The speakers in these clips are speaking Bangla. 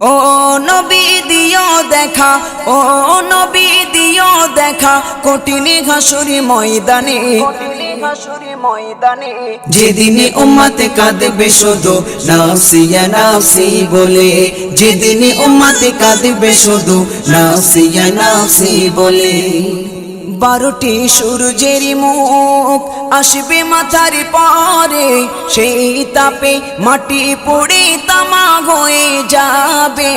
ও নবী দিও দেখা, ও নবী দিও দেখা, কঠিন হাসুরি ময়দানে, যেদিনে উম্মতে কাঁদবে শুধু নাফসি ইয়া নাফসি বলে, যেদিনে উম্মতে কাঁদবে শুধু নাফসি ইয়া নাফসি বলে। 12টি সূর্যের মুখ আসবে মাথার পরে, সেই তাপে মাটি পুড়ে তামা হয়ে যাবে,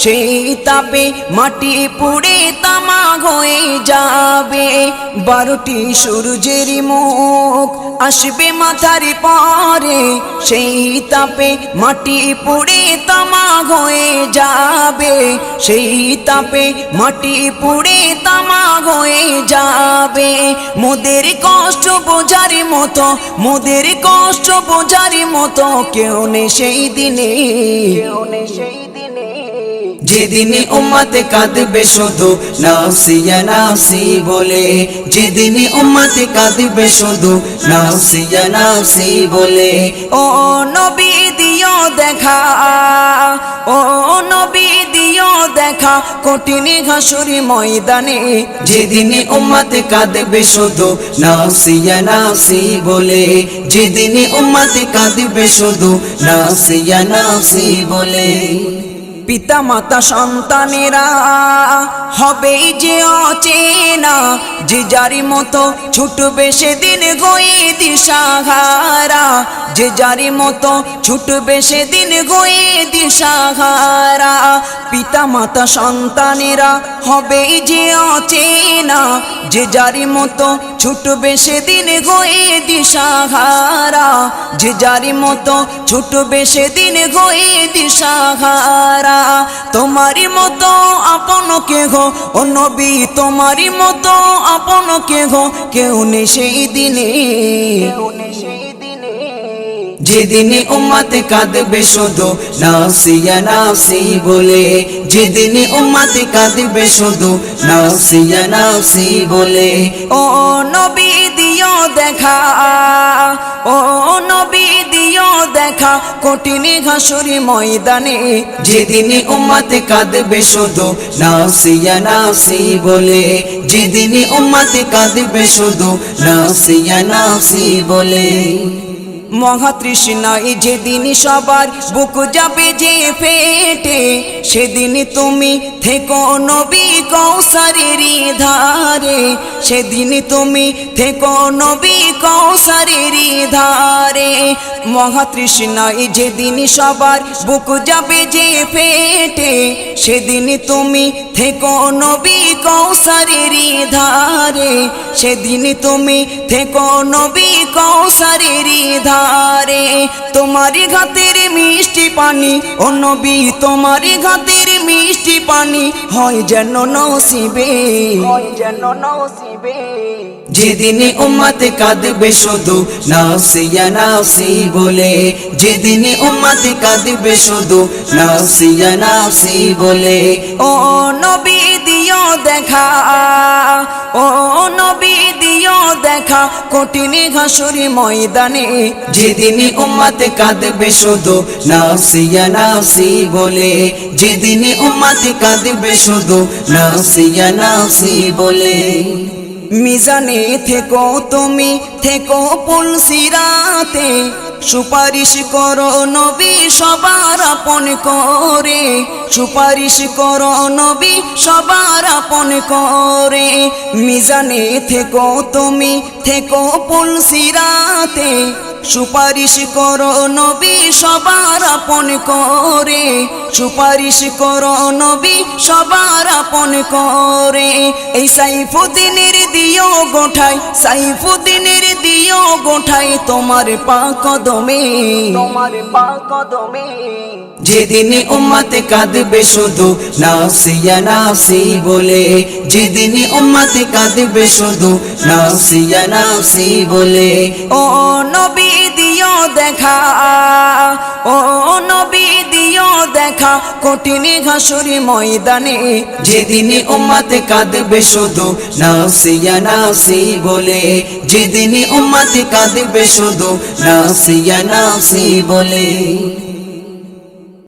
সেই তাপে মাটি পুড়ে তামা হয়ে যাবে। 12টি সূর্যের মুখ আসবে মাথার পরে, সেই তাপে মাটি পুড়ে তামা হয়ে যাবে, সেই তাপে মাটি পুড়ে তামা হয়ে যাবে। মোদের কষ্ট বোঝার মতো, মোদের কষ্ট বোঝার মতো কেউ নেই সেই দিনে, যেদিনে উম্মতে কাঁদবে শুধু নাফসি ইয়া নাফসি বলে, যেদিনে উম্মতে কাঁদবে শুধু নাফসি ইয়া নাফসি বলে। ও নবী দিও দেখা, ও নবী দিও দেখা, কঠিন হাসুরি ময়দানে, যেদিনে উম্মতে কাঁদবে শুধু নাফসি ইয়া নাফসি বলে, যেদিনে উম্মতে কাঁদবে শুধু নাফসি ইয়া নাফসি বলে। পিতা মাতা সন্তানেরা হবে যে অচেনা, যে যারি মতো ছুটবে সেদিন গয়ে দিশাহারা, যে যারি মতো ছুটবে সেদিন গয়ে দিশাহারা। পিতা মাতা সন্তানেরা হবে যে অচেনা, যে যারি মতো ছুটবে সেদিন গয়ে দিশাহারা, যে যারি মতো ছুটবে সেদিন গয়ে দিশাহারা। তোমারি মতো আপন কেহ ও নবী, তোমারি মতো আপন কেহ কেউ নেই সেই দিনে, যেদিনে উম্মতে কাঁদবে শুধু নাফসি ইয়া নাফসি বলে, যেদিনে উম্মতে কাঁদবে শুধু নাফসি ইয়া নাফসি বলে। ও নবী দিও দেখা, ও নবী দিও দেখা, কঠিন হাসুরি ময়দানে, যেদিনে উম্মতে কাঁদবে শুধু নাফসি ইয়া নাফসি বলে, যেদিনে উম্মতে কাঁদবে শুধু নাফসি ইয়া নাফসি বলে। মহাতৃষ্ণায় যেদিন সবার বুক যাবে যে ফেটে, সেদিন তুমি থেকো নবী কৌসারের ধারে, সেদিন তুমি থেকো নবী কৌসারের ধারে। মহাতৃষ্ণায় যেদিন সবার বুক যাবে যে ফেটে, সেদিন তুমি থেকো নবী কৌসারের ধারে, সেদিন তুমি থেকো নবী কৌসারের ধারে। তোমারি ঘাতের মিষ্টি পানি ও নবী, তোমারি ঘাতের মিষ্টি পানি হয় যেন নসিবে, হয় যেন নসিবে। যেদিনে উম্মতে কাঁদবে শুধু নাফসি ইয়া নাফসি বলে, যেদিনে উম্মতে কাঁদবে শুধু নাফসি ইয়া নাফসি বলে। ও নবী দিও দেখা, ও নবী দিও দেখা, কঠিন হাসুরি ময়দানে, যেদিনে উম্মতে কাঁদবে শুধু নাফসি ইয়া নাফসি বলে, যেদিনে উম্মতে কাঁদবে শুধু নাফসি ইয়া নাফসি বলে। মিজানে থেকো তুমি, থেকো পুলসিরাতে, সুপারিশ করো নবী সবার আপন করে, সুপারিশ করো নবী সবার আপন করে। মিজানে থেকো তুমি, থেকো পুলসিরাতে, সুপারিশ করো নবী সবার আপন করে, সুপারিশ করো নবী সবার আপন করে। এই সাইফুদ্দিনের দিও গোঠাই, সাইফুদ্দিনের দিও গোঠাই তোমার পাক কদমে, তোমার পাক কদমে। যেদিনে উম্মতে কাঁদবে শুধু নাফসি ইয়া নাফসি বলে, যেদিনে উম্মতে কাঁদবে শুধু নাফসি ইয়া নাফসি বলে। ও নবী দিও দেখা, ও নবী দিও দেখা, কঠিন হাসুরি ময়দানে, যেদিনে উম্মতে কাঁদবে শুধু নাফসি ইয়া নাফসি বলে, যেদিনে উম্মতে কাঁদবে শুধু নাফসি ইয়া নাফসি বলে।